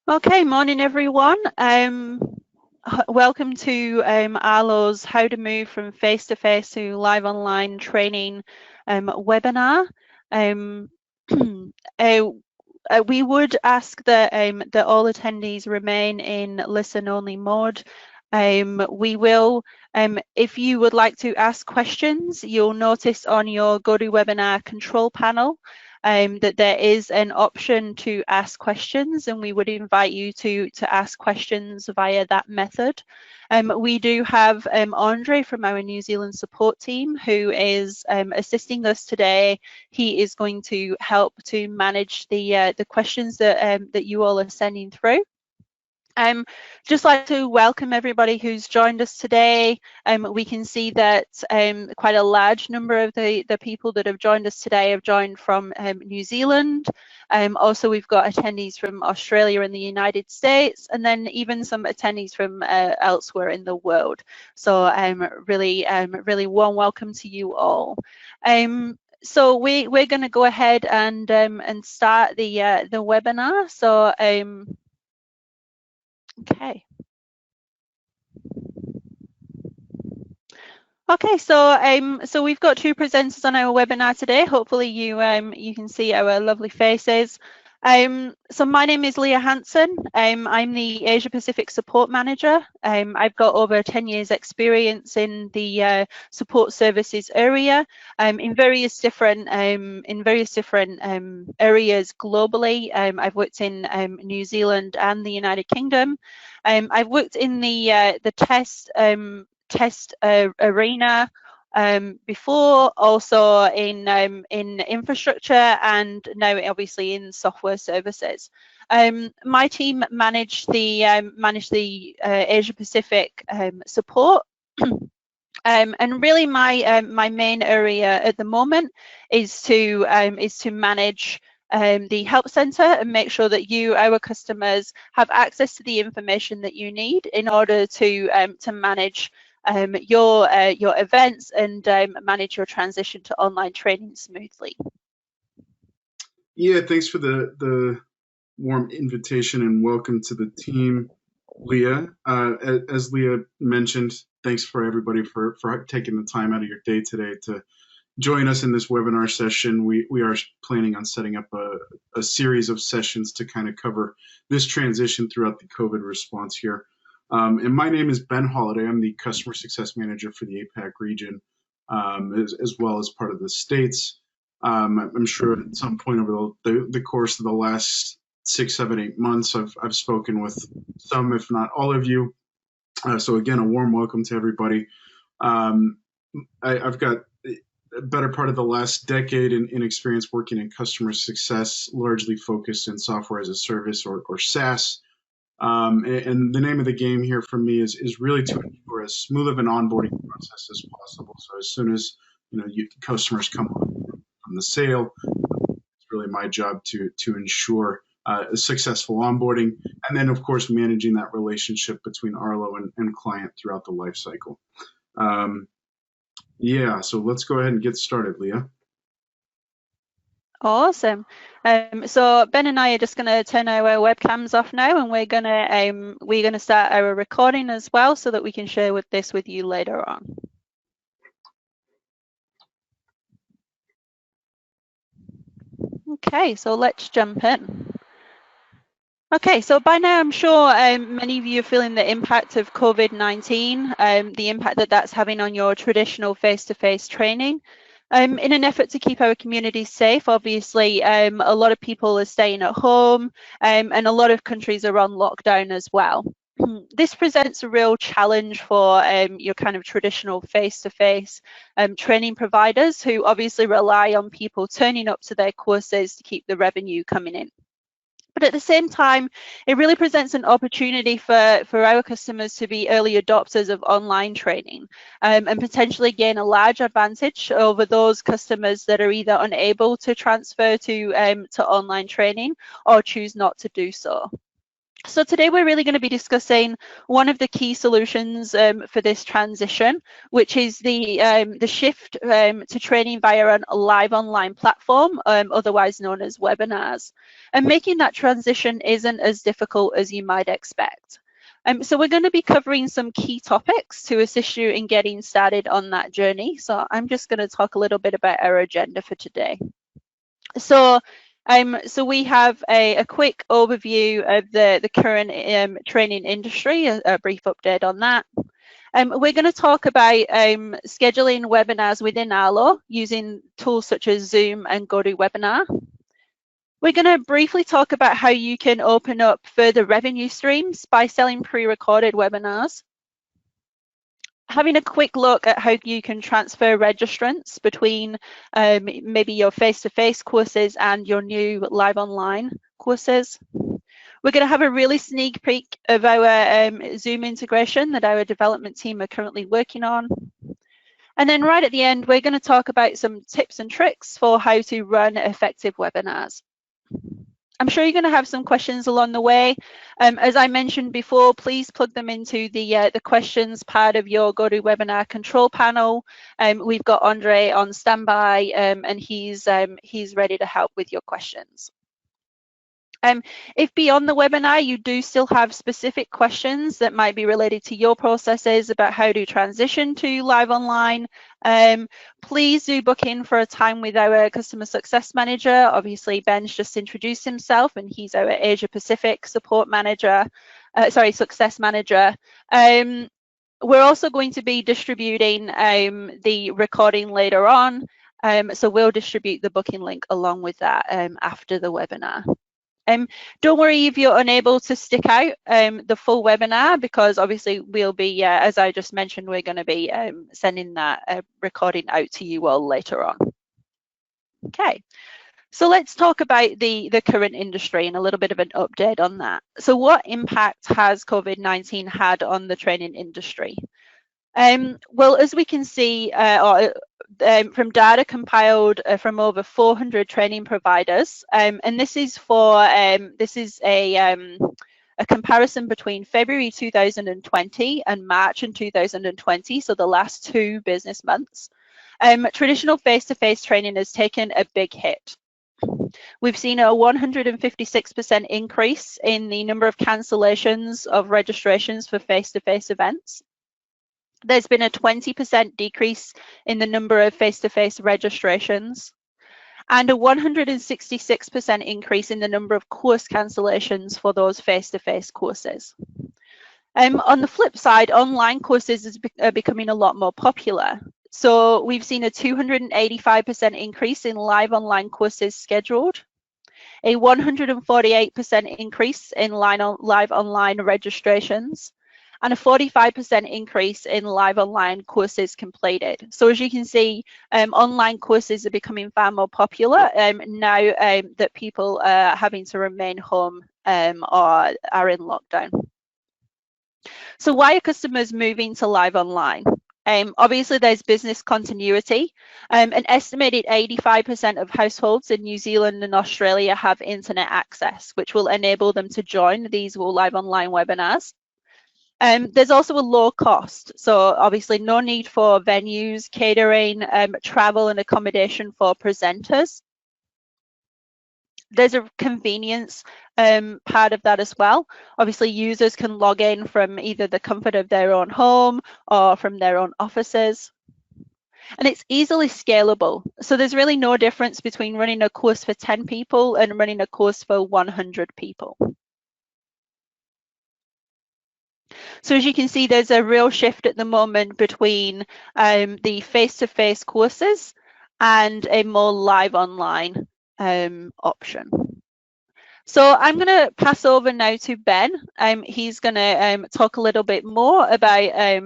Okay, morning everyone. Welcome to Arlo's How to Move from Face-to-Face to Live Online Training webinar. We would ask that all attendees remain in listen-only mode. We will, if you would like to ask questions, you'll notice on your GoToWebinar control panel that there is an option to ask questions, and we would invite you to ask questions via that method. We do have Andre from our New Zealand support team who is assisting us today. He is going to help to manage the questions that that you all are sending through. Just like to welcome everybody who's joined us today. We can see that quite a large number of the people that have joined us today have joined from New Zealand. Also, we've got attendees from Australia and the United States, and then even some attendees from elsewhere in the world. So really warm welcome to you all. So we're going to go ahead and start the webinar. So okay. Okay, so we've got two presenters on our webinar today. Hopefully you you can see our lovely faces. So my name is Leah Hansen. I'm the Asia Pacific Support Manager. I've got over 10 years experience in the support services area in various different areas globally. I've worked in New Zealand and the United Kingdom. I've worked in the test arena before, also in infrastructure, and now obviously in software services. My team manage the Asia Pacific support. And really my main area at the moment is to manage the help center and make sure that you, our customers, have access to the information that you need in order to manage your events and manage your transition to online training smoothly. Yeah, thanks for the warm invitation and welcome to the team, Leah. As Leah mentioned, thanks for everybody for taking the time out of your day today to join us in this webinar session. We are planning on setting up a series of sessions to kind of cover this transition throughout the COVID response here. And my name is Ben Holiday. I'm the Customer Success Manager for the APAC region, as well as part of the States. I'm sure at some point over the course of the last 6, 7, 8 months, I've spoken with some, if not all of you. So again, a warm welcome to everybody. I've got a better part of the last decade in experience working in customer success, largely focused in software as a service or SaaS. And the name of the game here for me is really to ensure as smooth of an onboarding process as possible. So as soon as customers come from the sale, it's really my job to ensure a successful onboarding, and then of course managing that relationship between Arlo and client throughout the life cycle. Yeah, so let's go ahead and get started, Leah. Awesome. So Ben and I are just going to turn our webcams off now, and we're going to start our recording as well, so that we can share this with you later on. Okay, so let's jump in. Okay, so by now I'm sure many of you are feeling the impact of COVID-19, the impact that that's having on your traditional face-to-face training. In an effort to keep our communities safe, obviously, a lot of people are staying at home, and a lot of countries are on lockdown as well. This presents a real challenge for your kind of traditional face-to-face training providers, who obviously rely on people turning up to their courses to keep the revenue coming in. But at the same time, it really presents an opportunity for our customers to be early adopters of online training, and potentially gain a large advantage over those customers that are either unable to transfer to online training or choose not to do so. So today we're really going to be discussing one of the key solutions for this transition, which is the shift to training via a live online platform, otherwise known as webinars. And making that transition isn't as difficult as you might expect. So we're going to be covering some key topics to assist you in getting started on that journey. So I'm just going to talk a little bit about our agenda for today. So we have a quick overview of the current training industry, a brief update on that. We're going to talk about scheduling webinars within Arlo using tools such as Zoom and GoToWebinar. We're going to briefly talk about how you can open up further revenue streams by selling pre-recorded webinars. Having a quick look at how you can transfer registrants between maybe your face-to-face courses and your new live online courses. We're going to have a really sneak peek of our Zoom integration that our development team are currently working on. And then right at the end, we're going to talk about some tips and tricks for how to run effective webinars. I'm sure you're going to have some questions along the way. As I mentioned before, please plug them into the questions part of your GoToWebinar control panel. We've got Andre on standby, and he's ready to help with your questions. If beyond the webinar you do still have specific questions that might be related to your processes about how to transition to live online, please do book in for a time with our customer success manager. Obviously, Ben's just introduced himself and he's our Asia Pacific support manager, success manager. We're also going to be distributing the recording later on. So we'll distribute the booking link along with that after the webinar. Don't worry if you're unable to stick out the full webinar, because obviously we'll be, as I just mentioned, we're going to be sending that recording out to you all later on. Okay, so let's talk about the current industry and a little bit of an update on that. So what impact has COVID-19 had on the training industry? Well, as we can see, from data compiled from over 400 training providers, and this is a comparison between February 2020 and March in 2020, so the last 2 business months. Traditional face-to-face training has taken a big hit. We've seen a 156% increase in the number of cancellations of registrations for face-to-face events. There's been a 20% decrease in the number of face-to-face registrations and a 166% increase in the number of course cancellations for those face-to-face courses. On the flip side, online courses are becoming a lot more popular. So we've seen a 285% increase in live online courses scheduled, a 148% increase in live online registrations, and a 45% increase in live online courses completed. So as you can see, online courses are becoming far more popular now that people are having to remain home or are in lockdown. So why are customers moving to live online? Obviously, there's business continuity. An estimated 85% of households in New Zealand and Australia have internet access, which will enable them to join these live online webinars. There's also a low cost, so obviously no need for venues, catering, travel and accommodation for presenters. There's a convenience part of that as well. Obviously, users can log in from either the comfort of their own home or from their own offices. And it's easily scalable. So there's really no difference between running a course for 10 people and running a course for 100 people. So as you can see, there's a real shift at the moment between the face-to-face courses and a more live online option. So I'm going to pass over now to Ben. He's going to talk a little bit more about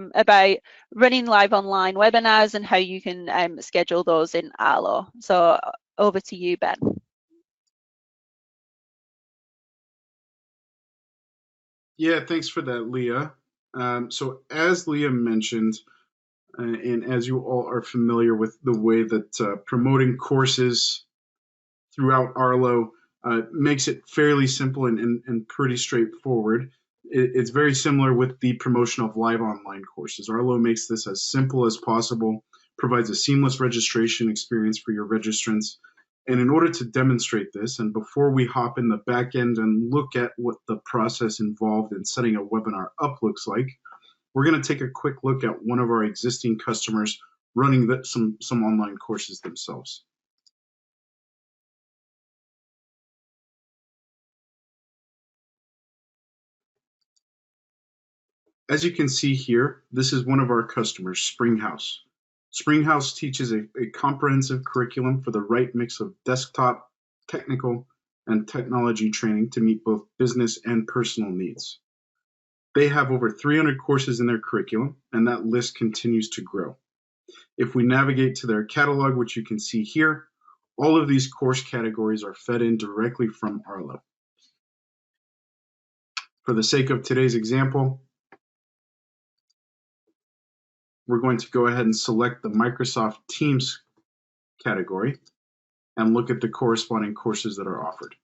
running live online webinars and how you can schedule those in Arlo. So over to you, Ben. Yeah, thanks for that, Leah. So as Leah mentioned, and as you all are familiar with the way that promoting courses throughout Arlo makes it fairly simple and pretty straightforward. It's very similar with the promotion of live online courses. Arlo makes this as simple as possible, provides a seamless registration experience for your registrants. And in order to demonstrate this, and before we hop in the back end and look at what the process involved in setting a webinar up looks like, we're going to take a quick look at one of our existing customers running some online courses themselves. As you can see here, this is one of our customers, Springhouse. Springhouse teaches a comprehensive curriculum for the right mix of desktop, technical, and technology training to meet both business and personal needs. They have over 300 courses in their curriculum, and that list continues to grow. If we navigate to their catalog, which you can see here, all of these course categories are fed in directly from Arlo. For the sake of today's example, we're going to go ahead and select the Microsoft Teams category and look at the corresponding courses that are offered.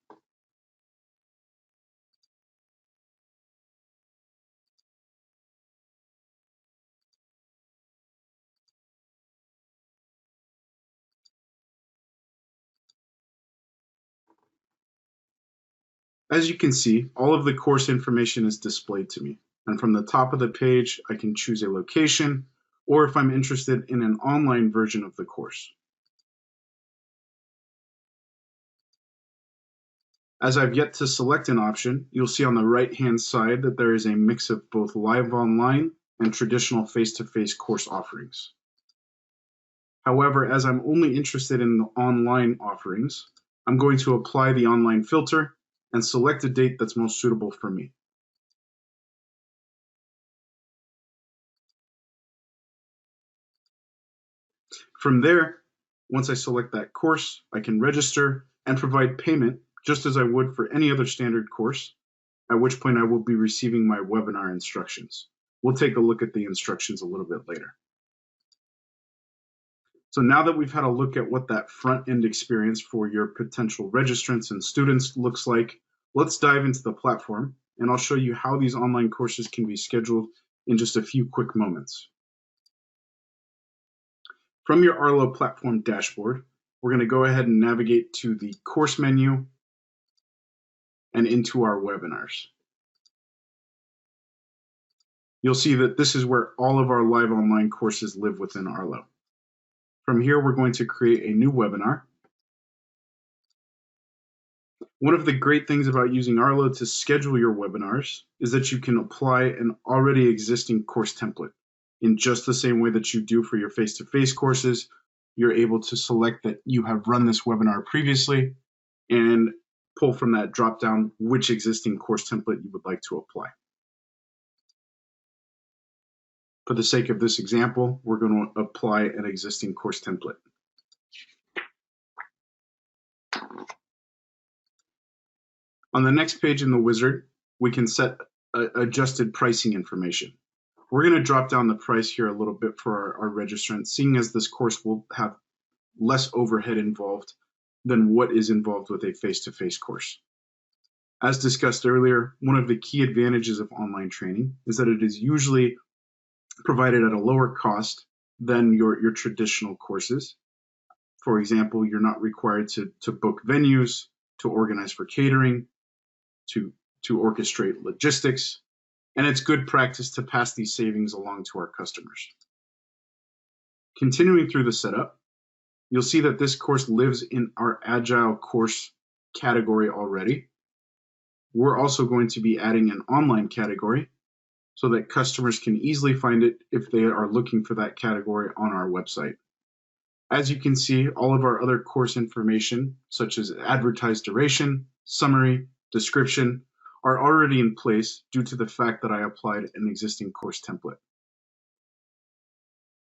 As you can see, all of the course information is displayed to me. And from the top of the page, I can choose a location, or if I'm interested in an online version of the course. As I've yet to select an option, you'll see on the right-hand side that there is a mix of both live online and traditional face-to-face course offerings. However, as I'm only interested in the online offerings, I'm going to apply the online filter and select a date that's most suitable for me. From there, once I select that course, I can register and provide payment just as I would for any other standard course, at which point I will be receiving my webinar instructions. We'll take a look at the instructions a little bit later. So now that we've had a look at what that front-end experience for your potential registrants and students looks like, let's dive into the platform, and I'll show you how these online courses can be scheduled in just a few quick moments. From your Arlo platform dashboard, we're going to go ahead and navigate to the course menu and into our webinars. You'll see that this is where all of our live online courses live within Arlo. From here, we're going to create a new webinar. One of the great things about using Arlo to schedule your webinars is that you can apply an already existing course template. In just the same way that you do for your face-to-face courses, you're able to select that you have run this webinar previously and pull from that drop-down which existing course template you would like to apply. For the sake of this example, we're going to apply an existing course template. On the next page in the wizard, we can set adjusted pricing information. We're going to drop down the price here a little bit for our registrants, seeing as this course will have less overhead involved than what is involved with a face-to-face course. As discussed earlier, one of the key advantages of online training is that it is usually provided at a lower cost than your traditional courses. For example, you're not required to book venues, to organize for catering, to orchestrate logistics, and it's good practice to pass these savings along to our customers. Continuing through the setup, you'll see that this course lives in our Agile course category already. We're also going to be adding an online category so that customers can easily find it if they are looking for that category on our website. As you can see, all of our other course information, such as advertised duration, summary, description, are already in place due to the fact that I applied an existing course template.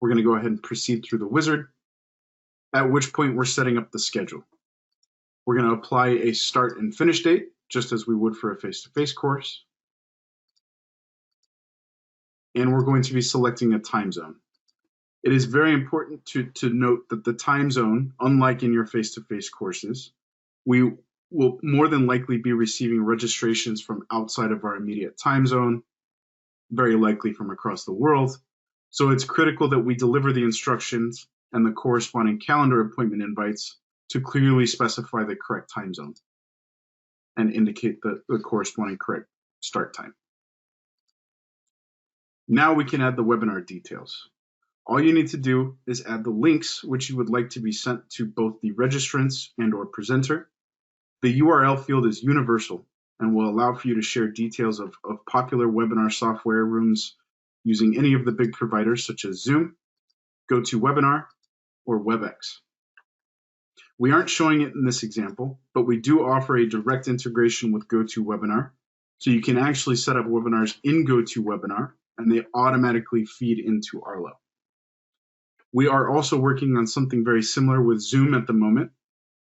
We're going to go ahead and proceed through the wizard, at which point we're setting up the schedule. We're going to apply a start and finish date, just as we would for a face-to-face course. And we're going to be selecting a time zone. It is very important to note that the time zone, unlike in your face-to-face courses, we will more than likely be receiving registrations from outside of our immediate time zone, very likely from across the world. So it's critical that we deliver the instructions and the corresponding calendar appointment invites to clearly specify the correct time zone and indicate the corresponding correct start time. Now we can add the webinar details. All you need to do is add the links which you would like to be sent to both the registrants and/or presenter. The URL field is universal and will allow for you to share details of popular webinar software rooms using any of the big providers such as Zoom, GoToWebinar, or WebEx. We aren't showing it in this example, but we do offer a direct integration with GoToWebinar, so you can actually set up webinars in GoToWebinar and they automatically feed into Arlo. We are also working on something very similar with Zoom at the moment,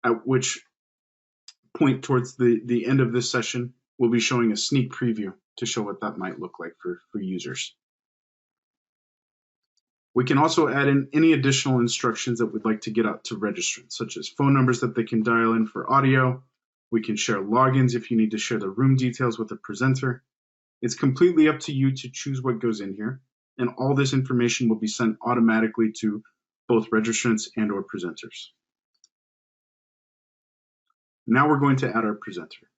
at which point towards the end of this session, we'll be showing a sneak preview to show what that might look like for users. We can also add in any additional instructions that we'd like to get out to registrants, such as phone numbers that they can dial in for audio. We can share logins if you need to share the room details with a presenter. It's completely up to you to choose what goes in here, and all this information will be sent automatically to both registrants and/or presenters. Now we're going to add our presenter.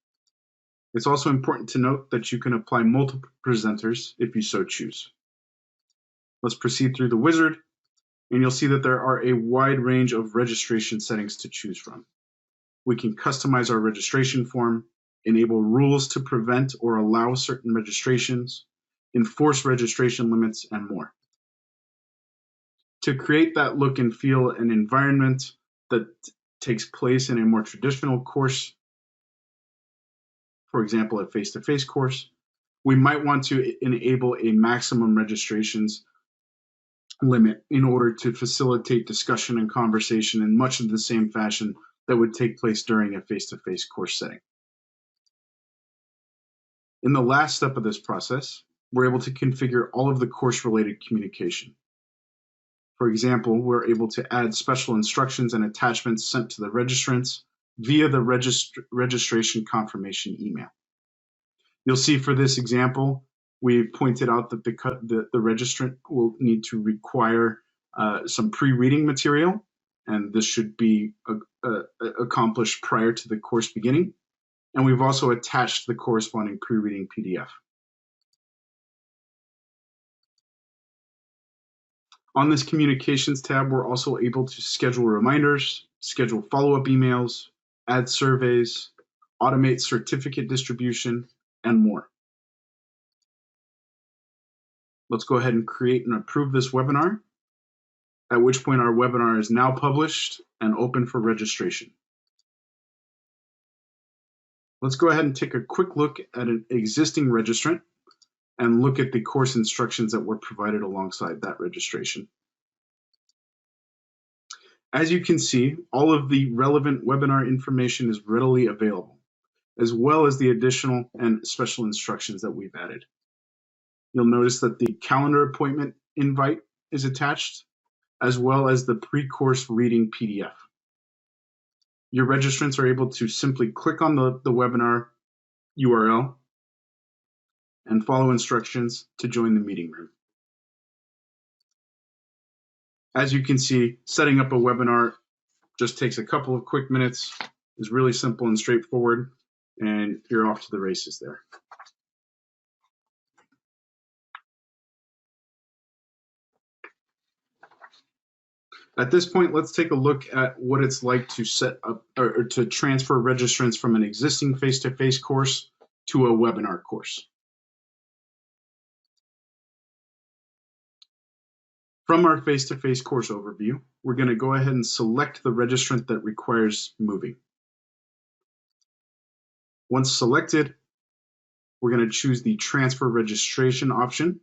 It's also important to note that you can apply multiple presenters if you so choose. Let's proceed through the wizard, and you'll see that there are a wide range of registration settings to choose from. We can customize our registration form, enable rules to prevent or allow certain registrations, enforce registration limits, and more. To create that look and feel and environment that takes place in a more traditional course, for example, a face-to-face course, we might want to enable a maximum registrations limit in order to facilitate discussion and conversation in much of the same fashion that would take place during a face-to-face course setting. In the last step of this process, we're able to configure all of the course-related communication. For example, we're able to add special instructions and attachments sent to the registrants via the registration confirmation email. You'll see for this example, we've pointed out that the registrant will need to require some pre-reading material, and this should be accomplished prior to the course beginning. And we've also attached the corresponding pre-reading PDF. On this communications tab, we're also able to schedule reminders, schedule follow-up emails, add surveys, automate certificate distribution, and more. Let's go ahead and create and approve this webinar, at which point our webinar is now published and open for registration. Let's go ahead and take a quick look at an existing registrant and look at the course instructions that were provided alongside that registration. As you can see, all of the relevant webinar information is readily available, as well as the additional and special instructions that we've added. You'll notice that the calendar appointment invite is attached, as well as the pre-course reading PDF. Your registrants are able to simply click on the webinar URL and follow instructions to join the meeting room. As you can see, setting up a webinar just takes a couple of quick minutes, is really simple and straightforward, and you're off to the races there. At this point, let's take a look at what it's like to set up or to transfer registrants from an existing face-to-face course to a webinar course. From our face-to-face course overview, we're going to go ahead and select the registrant that requires moving. Once selected, we're going to choose the transfer registration option,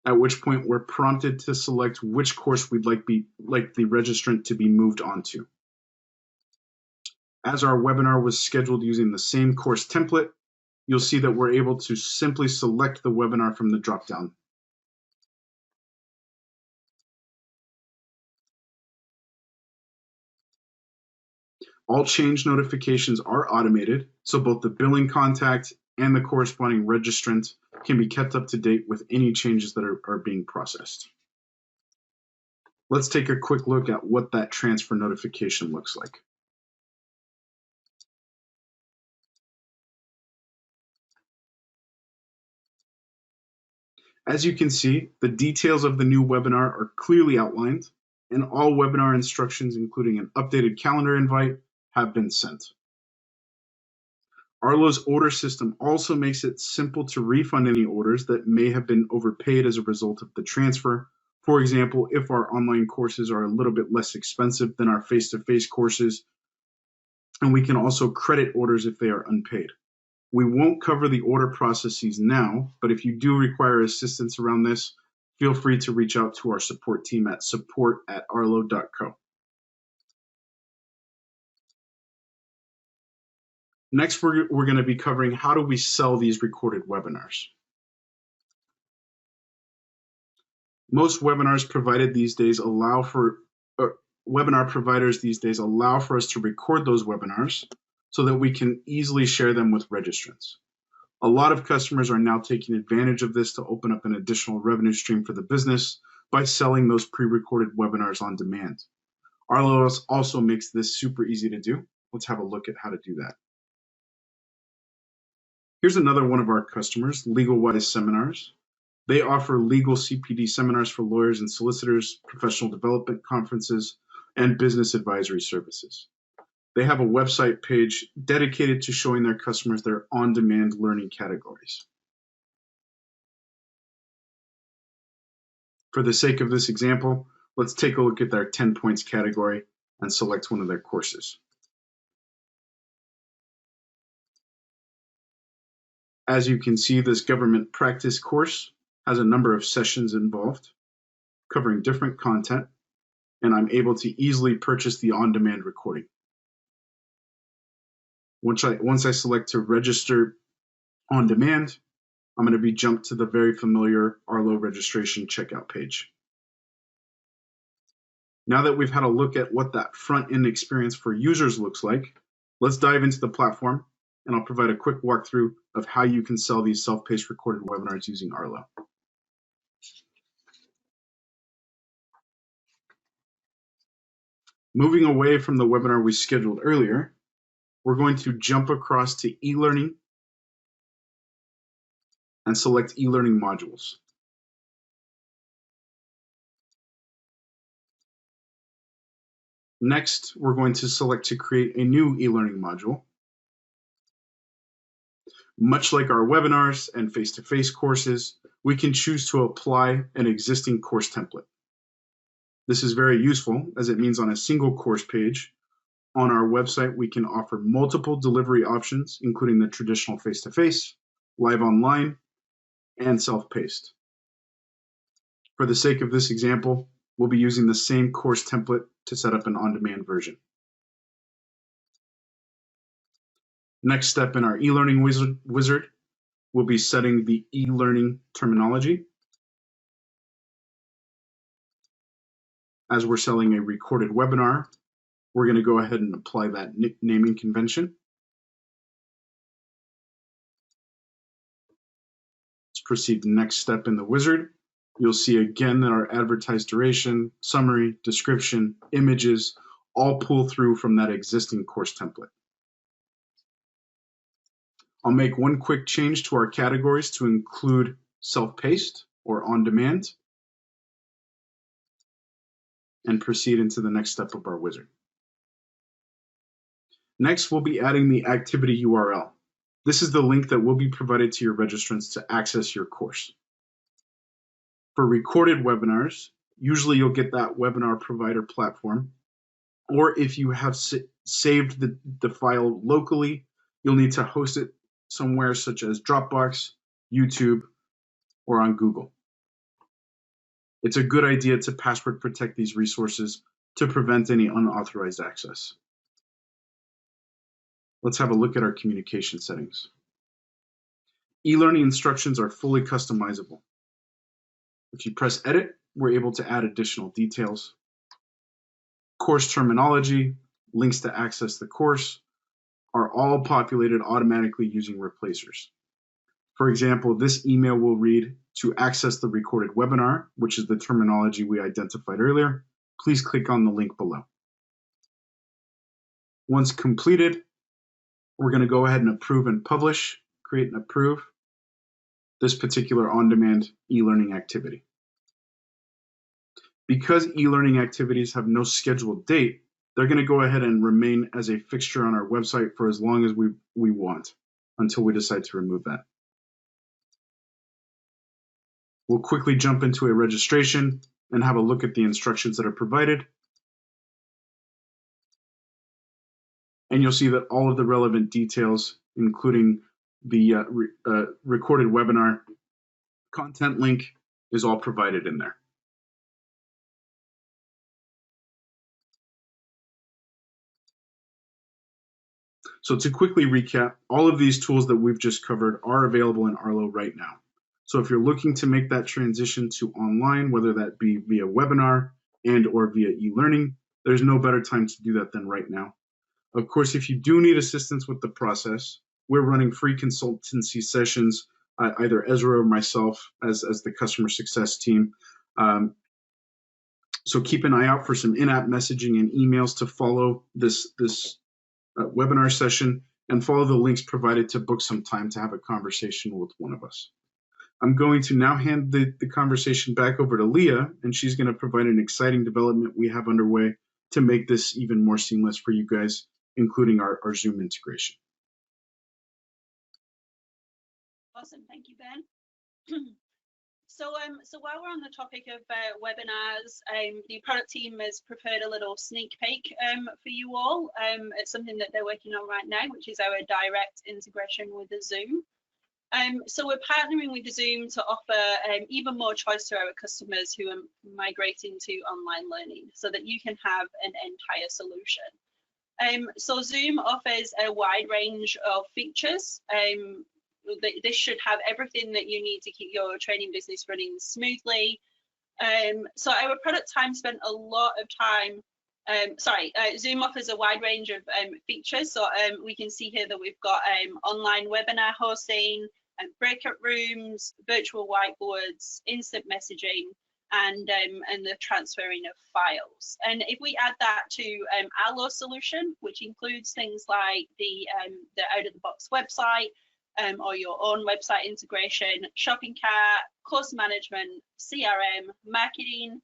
at which point we're prompted to select which course we'd like the registrant to be moved onto. As our webinar was scheduled using the same course template, you'll see that we're able to simply select the webinar from the dropdown. All change notifications are automated, so both the billing contact and the corresponding registrant can be kept up to date with any changes that are being processed. Let's take a quick look at what that transfer notification looks like. As you can see, the details of the new webinar are clearly outlined, and all webinar instructions, including an updated calendar invite, have been sent. Arlo's order system also makes it simple to refund any orders that may have been overpaid as a result of the transfer. For example, if our online courses are a little bit less expensive than our face-to-face courses, and we can also credit orders if they are unpaid. We won't cover the order processes now, but if you do require assistance around this, feel free to reach out to our support team at support@arlo.co. Next, we're going to be covering how do we sell these recorded webinars. Most webinars provided these days webinar providers these days allow for us to record those webinars so that we can easily share them with registrants. A lot of customers are now taking advantage of this to open up an additional revenue stream for the business by selling those pre-recorded webinars on demand. Arlo also makes this super easy to do. Let's have a look at how to do that. Here's another one of our customers, LegalWise Seminars. They offer legal CPD seminars for lawyers and solicitors, professional development conferences, and business advisory services. They have a website page dedicated to showing their customers their on-demand learning categories. For the sake of this example, let's take a look at their 10 points category and select one of their courses. As you can see, this government practice course has a number of sessions involved, covering different content, and I'm able to easily purchase the on-demand recording. Once I select to register on demand, I'm going to be jumped to the very familiar Arlo registration checkout page. Now that we've had a look at what that front-end experience for users looks like, let's dive into the platform, and I'll provide a quick walkthrough of how you can sell these self-paced recorded webinars using Arlo. Moving away from the webinar we scheduled earlier, we're going to jump across to e-learning and select e-learning modules. Next, we're going to select to create a new e-learning module. Much like our webinars and face-to-face courses, we can choose to apply an existing course template. This is very useful as it means on a single course page on our website, we can offer multiple delivery options, including the traditional face-to-face, live online, and self-paced. For the sake of this example, we'll be using the same course template to set up an on-demand version. Next step in our e-learning wizard will be setting the e-learning terminology. As we're selling a recorded webinar, we're going to go ahead and apply that naming convention. Let's proceed to the next step in the wizard. You'll see again that our advertised duration, summary, description, images all pull through from that existing course template. I'll make one quick change to our categories to include self-paced or on-demand and proceed into the next step of our wizard. Next, we'll be adding the activity URL. This is the link that will be provided to your registrants to access your course. For recorded webinars, usually you'll get that webinar provider platform, or if you have saved the file locally, you'll need to host it somewhere such as Dropbox, YouTube, or on Google. It's a good idea to password protect these resources to prevent any unauthorized access. Let's have a look at our communication settings. E-learning instructions are fully customizable. If you press edit, we're able to add additional details. Course terminology, links to access the course are all populated automatically using replacers. For example, this email will read, to access the recorded webinar, which is the terminology we identified earlier, please click on the link below. Once completed, we're going to go ahead and approve and publish, create and approve this particular on-demand e-learning activity. Because e-learning activities have no scheduled date, they're going to go ahead and remain as a fixture on our website for as long as we want, until we decide to remove that. We'll quickly jump into a registration and have a look at the instructions that are provided. And you'll see that all of the relevant details, including the recorded webinar content link, is all provided in there. So to quickly recap, all of these tools that we've just covered are available in Arlo right now. So if you're looking to make that transition to online, whether that be via webinar and or via e-learning, there's no better time to do that than right now. Of course, if you do need assistance with the process, we're running free consultancy sessions, either Ezra or myself as the customer success team. So keep an eye out for some in-app messaging and emails to follow this webinar session, and follow the links provided to book some time to have a conversation with one of us. I'm going to now hand the conversation back over to Leah, and she's going to provide an exciting development we have underway to make this even more seamless for you guys, including our Zoom integration. Awesome, thank you, Ben. So while we're on the topic of webinars, the product team has prepared a little sneak peek for you all. It's something that they're working on right now, which is our direct integration with the Zoom. So we're partnering with the Zoom to offer even more choice to our customers who are migrating to online learning, so that you can have an entire solution. So Zoom offers a wide range of features. This should have everything that you need to keep your training business running smoothly. So our product team spent a lot of time. Zoom offers a wide range of features. So we can see here that we've got online webinar hosting, breakout rooms, virtual whiteboards, instant messaging, and the transferring of files. And if we add that to Arlo solution, which includes things like the out-of-the-box website, or your own website integration, shopping cart, course management, CRM, marketing,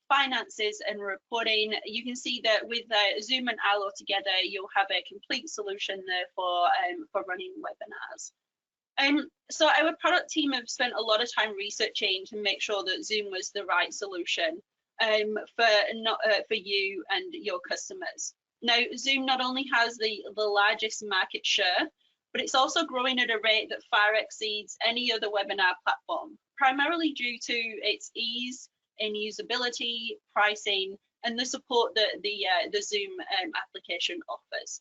finances, and reporting, you can see that with Zoom and Arlo together, you'll have a complete solution there for running webinars. So our product team have spent a lot of time researching to make sure that Zoom was the right solution for you and your customers. Now, Zoom not only has the largest market share, but it's also growing at a rate that far exceeds any other webinar platform, primarily due to its ease in usability, pricing, and the support that the Zoom application offers.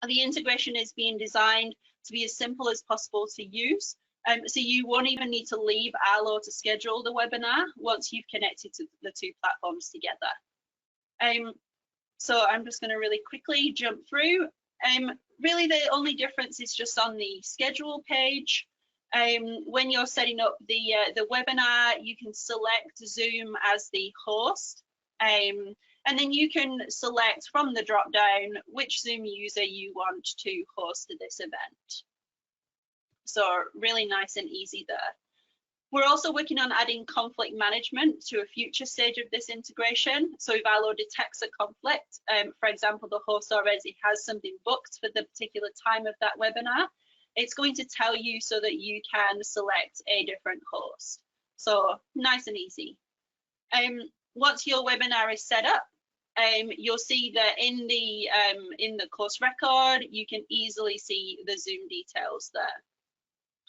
The integration is being designed to be as simple as possible to use, so you won't even need to leave Arlo to schedule the webinar once you've connected to the two platforms together. So I'm just going to really quickly jump through. Really, the only difference is just on the schedule page. When you're setting up the webinar, you can select Zoom as the host, and then you can select from the drop down which Zoom user you want to host this event. So really nice and easy there. We're also working on adding conflict management to a future stage of this integration. So if Arlo detects a conflict, for example, the host already has something booked for the particular time of that webinar, it's going to tell you so that you can select a different host. So nice and easy. Once your webinar is set up, you'll see that in the course record, you can easily see the Zoom details there.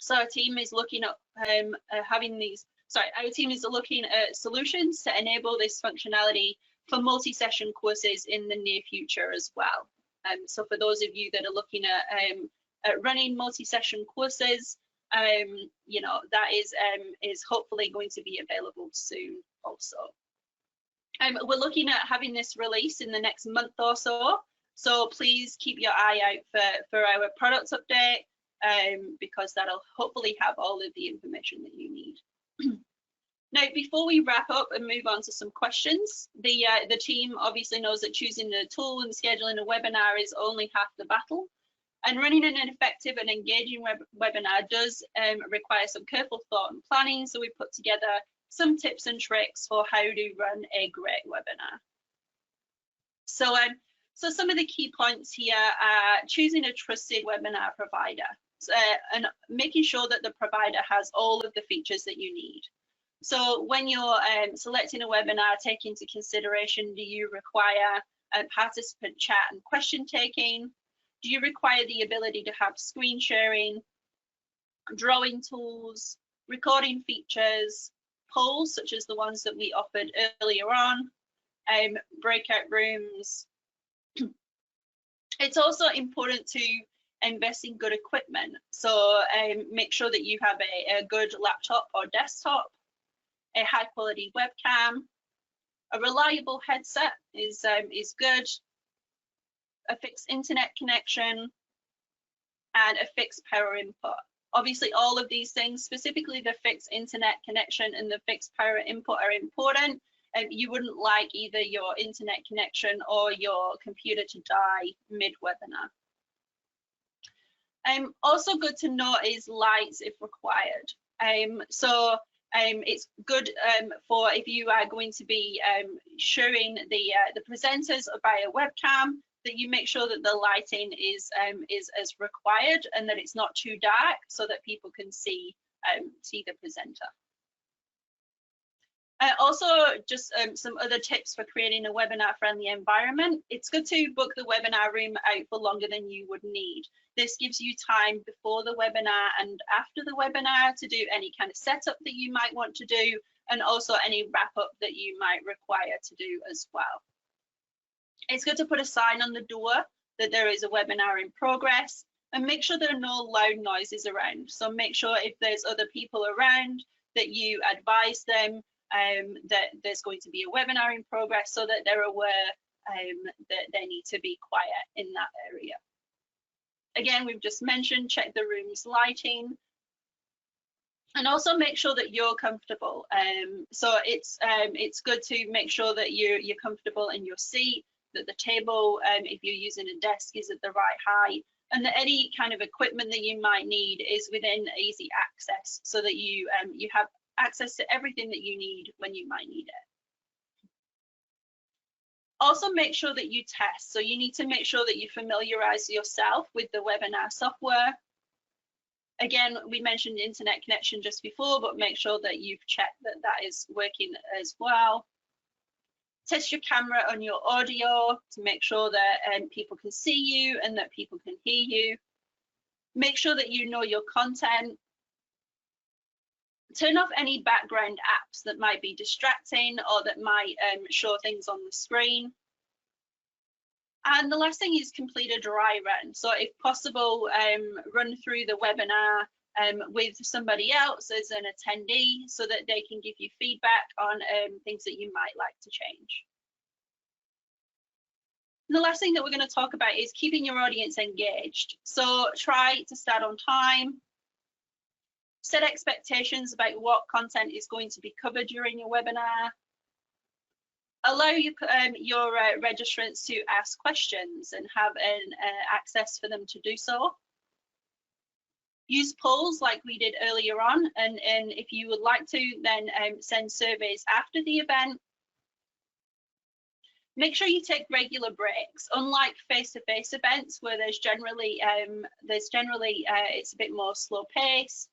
So our team is looking at our team is looking at solutions to enable this functionality for multi-session courses in the near future as well. So for those of you that are looking at running multi-session courses, you know, that is hopefully going to be available soon also. We're looking at having this release in the next month or so. So please keep your eye out for our product update, because that'll hopefully have all of the information that you need. Now, before we wrap up and move on to some questions, the team obviously knows that choosing a tool and scheduling a webinar is only half the battle. And running an effective and engaging webinar does require some careful thought and planning. So we put together some tips and tricks for how to run a great webinar. So, so some of the key points here are choosing a trusted webinar provider, and making sure that the provider has all of the features that you need. So when you're selecting a webinar, take into consideration, do you require participant chat and question taking? Do you require the ability to have screen sharing, drawing tools, recording features, polls such as the ones that we offered earlier on, breakout rooms? It's also important to invest in good equipment. So make sure that you have a good laptop or desktop, a high quality webcam, a reliable headset is good, a fixed internet connection, and a fixed power input. Obviously, all of these things, specifically the fixed internet connection and the fixed power input, are important. You wouldn't like either your internet connection or your computer to die mid-webinar. Also good to note is lights if required. It's good for if you are going to be showing the presenters via webcam, that you make sure that the lighting is as required and that it's not too dark, so that people can see the presenter. Also, just some other tips for creating a webinar friendly environment. It's good to book the webinar room out for longer than you would need. This gives you time before the webinar and after the webinar to do any kind of setup that you might want to do, and also any wrap up that you might require to do as well. It's good to put a sign on the door that there is a webinar in progress, and make sure there are no loud noises around. So make sure if there's other people around that you advise them that there's going to be a webinar in progress, so that they're aware that they need to be quiet in that area. Again, we've just mentioned, check the room's lighting, and also make sure that you're comfortable. So it's good to make sure that you're comfortable in your seat, that the table, if you're using a desk, is at the right height, and that any kind of equipment that you might need is within easy access, so that you have access to everything that you need when you might need it. Also, make sure that you test. So you need to make sure that you familiarize yourself with the webinar software. Again, we mentioned internet connection just before, but make sure that you've checked that that is working as well. Test your camera on your audio to make sure that people can see you and that people can hear you. Make sure that you know your content. Turn off any background apps that might be distracting or that might show things on the screen. And the last thing is complete a dry run. So if possible, run through the webinar with somebody else as an attendee, so that they can give you feedback on things that you might like to change. And the last thing that we're going to talk about is keeping your audience engaged. So try to start on time. Set expectations about what content is going to be covered during your webinar. Allow your registrants to ask questions and have access for them to do so. Use polls like we did earlier on, and if you would like to, then send surveys after the event. Make sure you take regular breaks. Unlike face-to-face events where there's generally it's a bit more slow pace.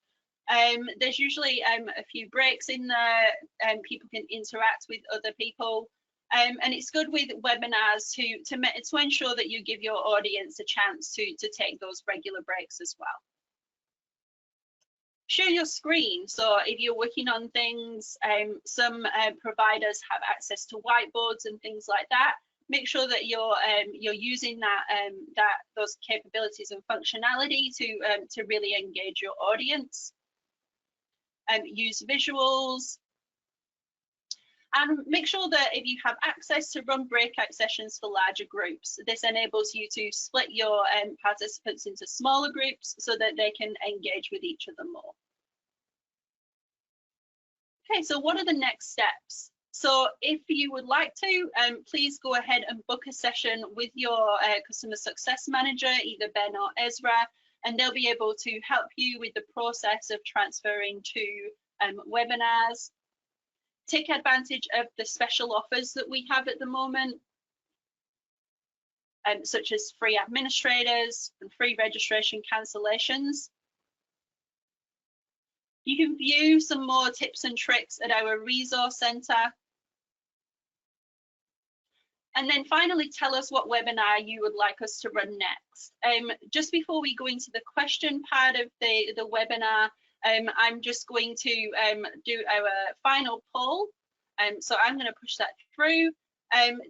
There's usually a few breaks in there, and people can interact with other people. And it's good with webinars to ensure that you give your audience a chance to take those regular breaks as well. Share your screen. So if you're working on things, some providers have access to whiteboards and things like that. Make sure that you're using those capabilities and functionality to really engage your audience. Use visuals. And make sure that if you have access to run breakout sessions for larger groups, this enables you to split your participants into smaller groups so that they can engage with each other more. Okay, so what are the next steps? So if you would like to, please go ahead and book a session with your customer success manager, either Ben or Ezra, and they'll be able to help you with the process of transferring to webinars. Take advantage of the special offers that we have at the moment, such as free administrators and free registration cancellations. You can view some more tips and tricks at our resource center. And then finally, tell us what webinar you would like us to run next. Just before we go into the question part of the webinar, I'm just going to do our final poll. So I'm going to push that through.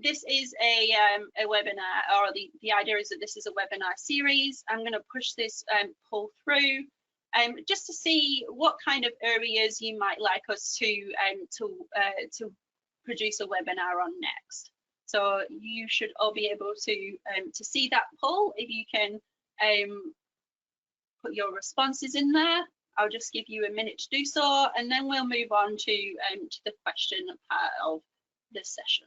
This is a webinar, or the idea is that this is a webinar series. I'm going to push this poll through just to see what kind of areas you might like us to produce a webinar on next. So you should all be able to see that poll. If you can put your responses in there, I'll just give you a minute to do so, and then we'll move on to the question part of this session.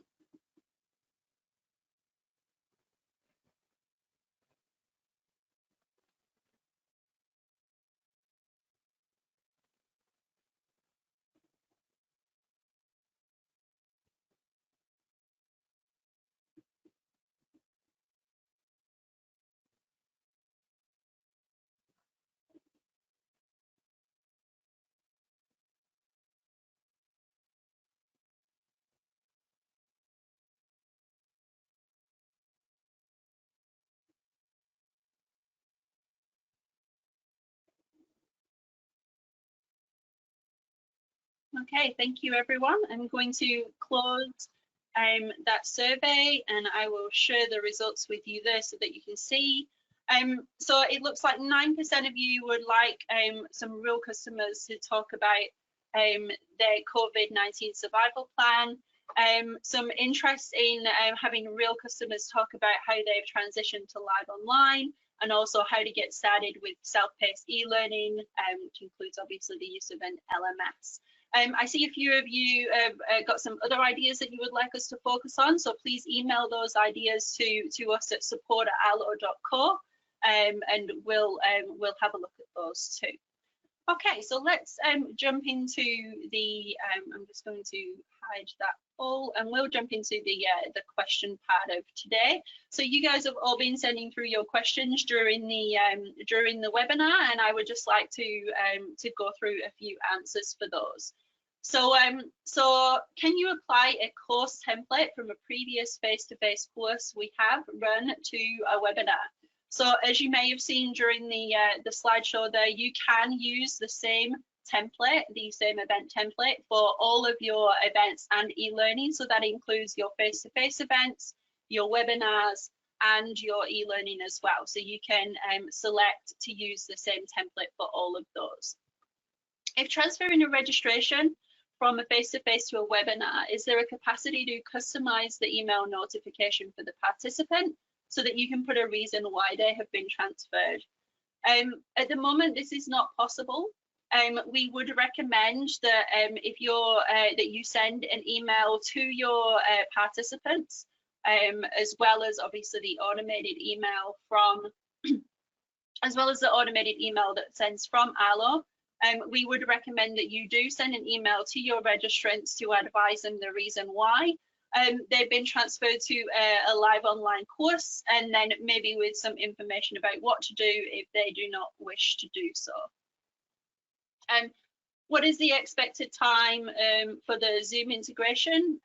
Okay, thank you everyone. I'm going to close that survey, and I will share the results with you there so that you can see. So it looks like 9% of you would like some real customers to talk about their COVID-19 survival plan. Some interest in having real customers talk about how they've transitioned to live online, and also how to get started with self-paced e-learning, which includes obviously the use of an LMS. I see a few of you have got some other ideas that you would like us to focus on, so please email those ideas to us at support@arlo.co, and we'll have a look at those too. Okay, so let's jump into the, I'm just going to hide that poll, and we'll jump into the question part of today. So you guys have all been sending through your questions during the webinar, and I would just like to go through a few answers for those. So, so can you apply a course template from a previous face-to-face course we have run to a webinar? So as you may have seen during the slideshow there, you can use the same template, the same event template for all of your events and e-learning. So that includes your face-to-face events, your webinars, and your e-learning as well. So you can select to use the same template for all of those. If transferring a registration from a face-to-face to a webinar, is there a capacity to customize the email notification for the participant so that you can put a reason why they have been transferred? At the moment, this is not possible. We would recommend that if you're that you send an email to your participants, as well as obviously the automated email from, as well as the automated email that sends from Arlo. We would recommend that you do send an email to your registrants to advise them the reason why they've been transferred to a live online course, and then maybe with some information about what to do if they do not wish to do so. What is the expected time for the Zoom integration?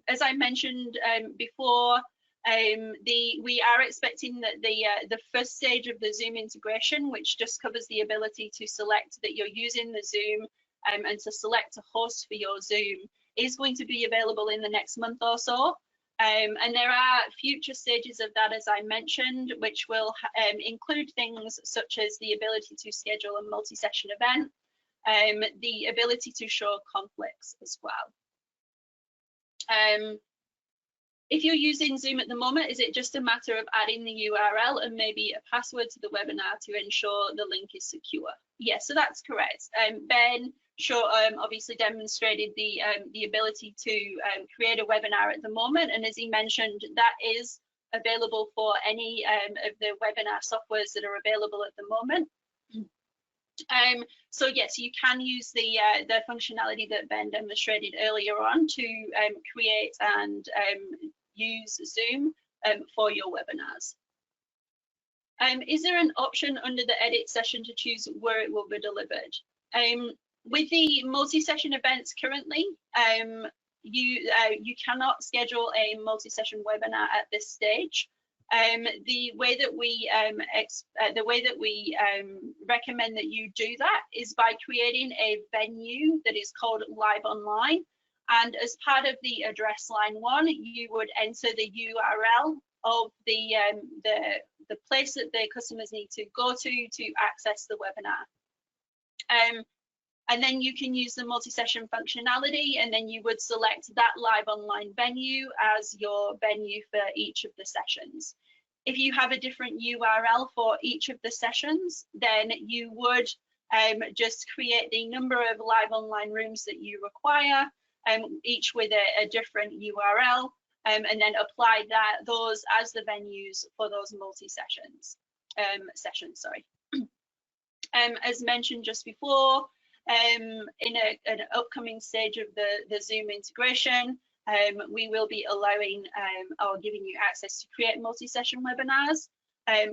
As I mentioned before, we are expecting that the first stage of the Zoom integration, which just covers the ability to select that you're using the Zoom and to select a host for your Zoom, is going to be available in the next month or so. And there are future stages of that, as I mentioned, which will include things such as the ability to schedule a multi-session event, the ability to show conflicts as well. If you're using Zoom at the moment, is it just a matter of adding the URL and maybe a password to the webinar to ensure the link is secure? Yes, so that's correct. Ben obviously demonstrated the ability to create a webinar at the moment, and as he mentioned, that is available for any of the webinar softwares that are available at the moment. So yes, you can use the functionality that Ben demonstrated earlier on to create and use Zoom for your webinars. Is there an option under the edit session to choose where it will be delivered? With the multi-session events currently, you cannot schedule a multi-session webinar at this stage. The way that we recommend that you do that is by creating a venue that is called Live Online, and as part of the address line 1, you would enter the URL of the place that the customers need to go to access the webinar. And then you can use the multi-session functionality, and then you would select that live online venue as your venue for each of the sessions. If you have a different URL for each of the sessions, then you would just create the number of live online rooms that you require, each with a different URL, and then apply those as the venues for those multi-sessions. As mentioned just before, in an upcoming stage of the Zoom integration, we will be allowing or giving you access to create multi-session webinars,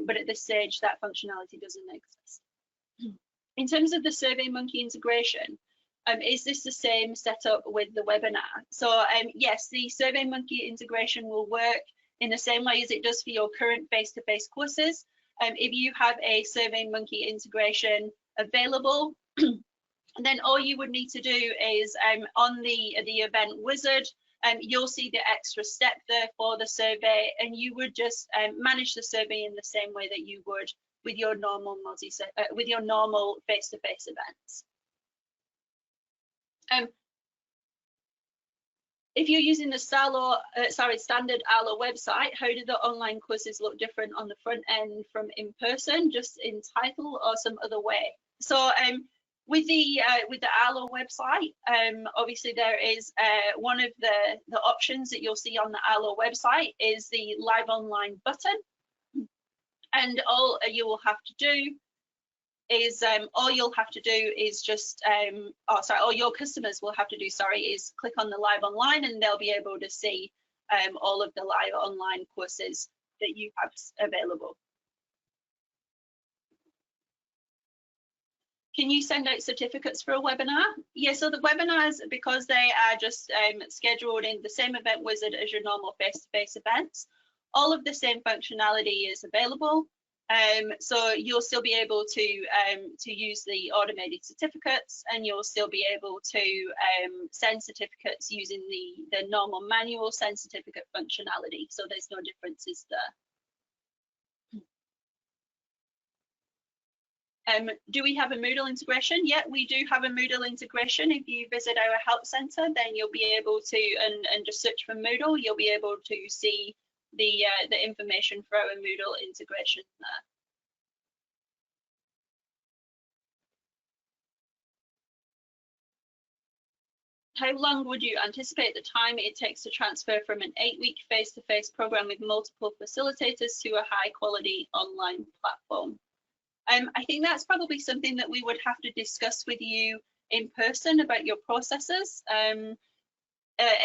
but at this stage that functionality doesn't exist. In terms of the SurveyMonkey integration, is this the same setup with the webinar? So yes, the SurveyMonkey integration will work in the same way as it does for your current face-to-face courses. If you have a SurveyMonkey integration available, then all you would need to do is on the event wizard, you'll see the extra step there for the survey, and you would just manage the survey in the same way that you would with your normal face-to-face events. If you're using the standard Arlo website, how do the online courses look different on the front end from in person, just in title or some other way? So with the Arlo website, obviously there is one of the options that you'll see on the Arlo website is the live online button, and all you'll have to do is just all your customers will have to do, is click on the live online, and they'll be able to see all of the live online courses that you have available. Can you send out certificates for a webinar? Yeah, so the webinars, because they are just scheduled in the same event wizard as your normal face-to-face events, all of the same functionality is available. So you'll still be able to use the automated certificates, and you'll still be able to send certificates using the normal manual send certificate functionality. So there's no differences there. Do we have a Moodle integration? Yeah, we do have a Moodle integration. If you visit our help center, then you'll be able to, and just search for Moodle, you'll be able to see the information for our Moodle integration there. How long would you anticipate the time it takes to transfer from an 8-week face-to-face program with multiple facilitators to a high-quality online platform? I think that's probably something that we would have to discuss with you in person about your processes.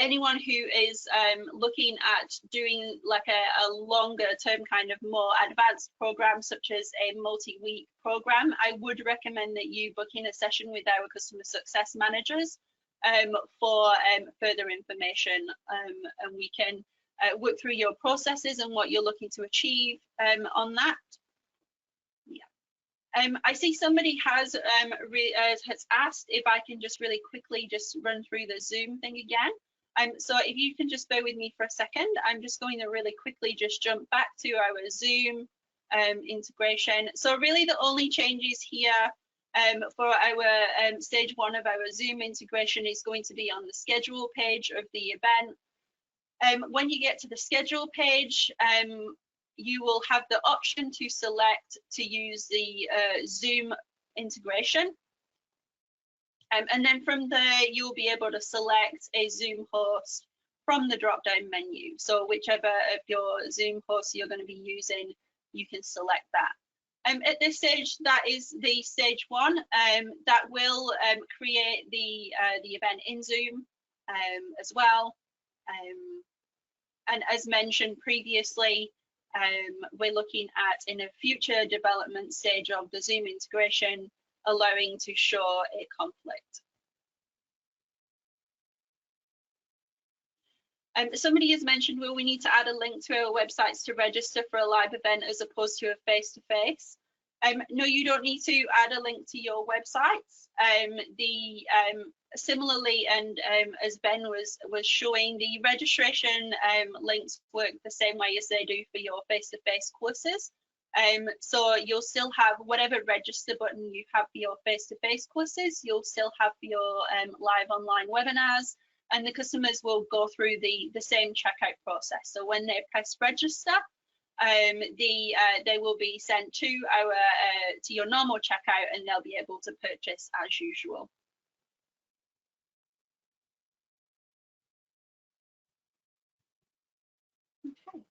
Anyone who is looking at doing like a longer term kind of more advanced program, such as a multi-week program, I would recommend that you book in a session with our customer success managers for further information, and we can work through your processes and what you're looking to achieve on that. I see somebody has asked if I can just really quickly just run through the Zoom thing again. So if you can just bear with me for a second, I'm just going to really quickly just jump back to our Zoom integration. So really the only changes here for our stage 1 of our Zoom integration is going to be on the schedule page of the event. When you get to the schedule page, you will have the option to select to use the Zoom integration. And then from there, you'll be able to select a Zoom host from the drop-down menu. So whichever of your Zoom hosts you're going to be using, you can select that. At this stage, that is the stage one. That will create the event in Zoom as well. And as mentioned previously, we're looking at in a future development stage of the Zoom integration, allowing to show a conflict. Somebody has mentioned, will we need to add a link to our websites to register for a live event as opposed to a face-to-face? No, you don't need to add a link to your websites. Similarly, and as Ben was showing, the registration links work the same way as they do for your face-to-face courses. So you'll still have whatever register button you have for your face-to-face courses, you'll still have for your live online webinars, and the customers will go through the same checkout process. So when they press register, they will be sent to your normal checkout, and they'll be able to purchase as usual. Okay.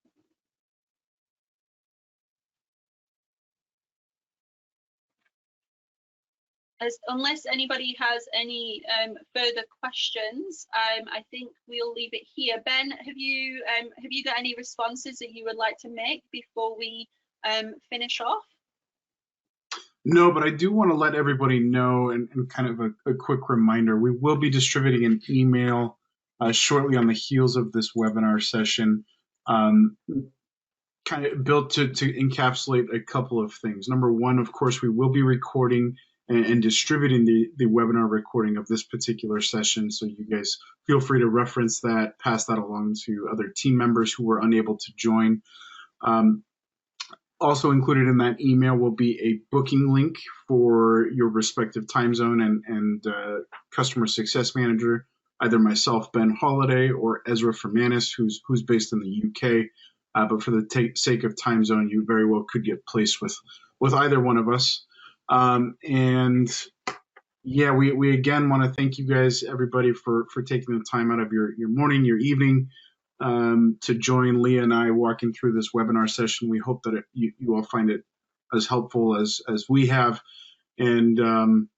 Unless anybody has any further questions, I think we'll leave it here. Ben, have you got any responses that you would like to make before we finish off? No, but I do want to let everybody know, and kind of a quick reminder, we will be distributing an email shortly on the heels of this webinar session, kind of built to encapsulate a couple of things. Number one, of course, we will be recording and distributing the webinar recording of this particular session, so you guys feel free to reference that, pass that along to other team members who were unable to join. Also included in that email will be a booking link for your respective time zone and customer success manager, either myself, Ben Holiday, or Ezra Fermanis, who's based in the UK. But for the sake of time zone, you very well could get placed with either one of us. And yeah, we again want to thank you guys, everybody, for taking the time out of your morning, your evening, to join Leah and I walking through this webinar session. We hope that you all find it as helpful as we have. And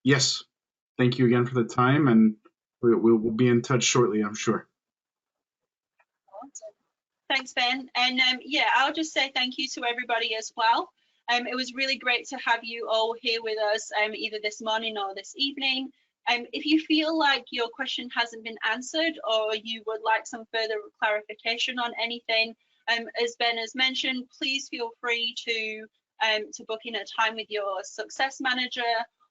yes, thank you again for the time, and we'll be in touch shortly, I'm sure. Awesome. Thanks, Ben. And yeah, I'll just say thank you to everybody as well. It was really great to have you all here with us, either this morning or this evening. If you feel like your question hasn't been answered, or you would like some further clarification on anything, as Ben has mentioned, please feel free to book in a time with your success manager,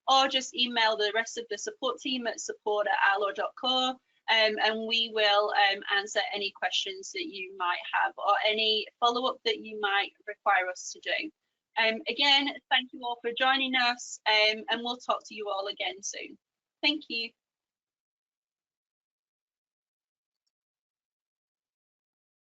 or just email the rest of the support team at support@arlo.co, and we will answer any questions that you might have, or any follow-up that you might require us to do. Again, thank you all for joining us, and we'll talk to you all again soon. Thank you.